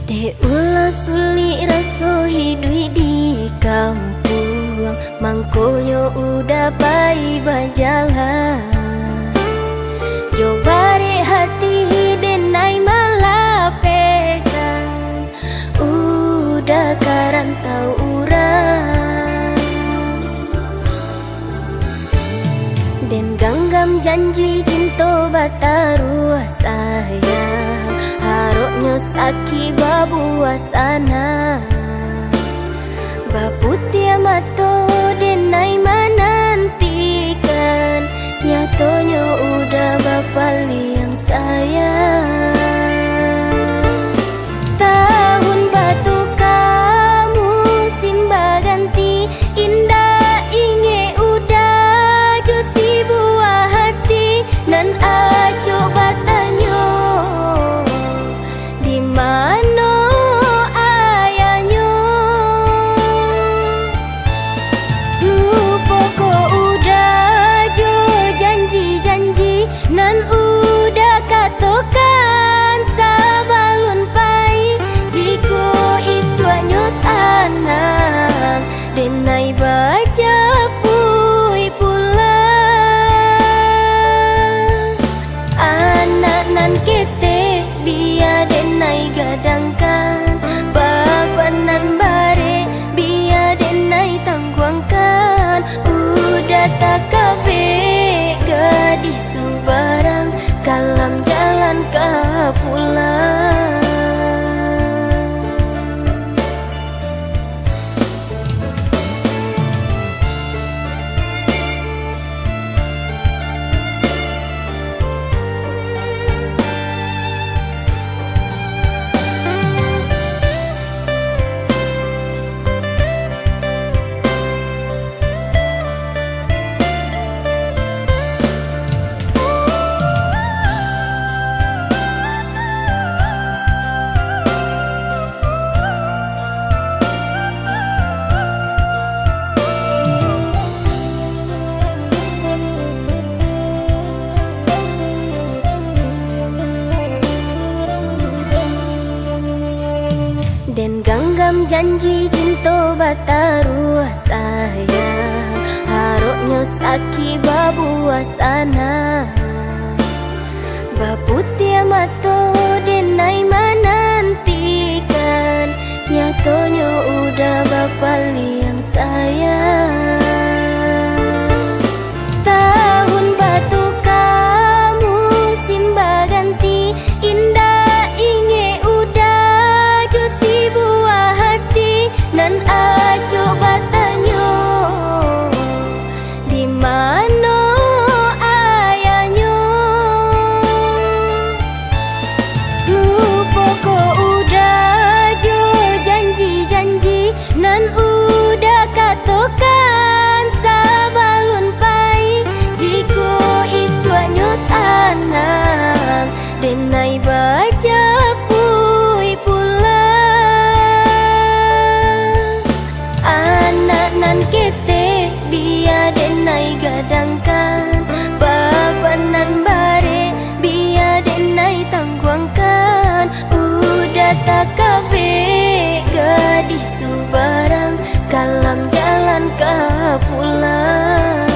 De ulah sulit raso hidup di kampung, mangkonyo udah baik berjalan. Jobare hati denai malapekan, udah karantau urang. Den ganggam janji cinta bataruah sayang, haroknya sakit babuasana. Baputia mato denai menantikan, nyatonya udah bapaliang sayang. Tahun batu kamu simba ganti, indah inge udah josi buah hati. Nan aco batanyo di mana ayahnya, lupa ko udah jo janji-janji. Nan udah katokan sabalun pai, jiko iswanyo sanang denai baca pui pula. Anak nan kete biar denai gadangkan, bapak nan bare biar denai tangguangkan. Udah tak kabe gadis subarang, kalam jalan ke pulang. Den ganggam janji cinta bataruah sayang, haroknya sakit babuasana. Baputia mato denai menantikan, nyatonya udah bapaliang sayang. Tahun batu kamu simba ganti, indah inge udah josi buah hati. Nan aco batanyo di mana ayahnya, lupa ko udah jo janji-janji. Nan udah katokan sabalun pai, jiko iswanyo sanang denai baca pui pula. Anak nan kete biar denai gadangkan, bapak nan bare biar denai tangguangkan. Udah tak kabe gadis subarang, kalam jalan ke pulang.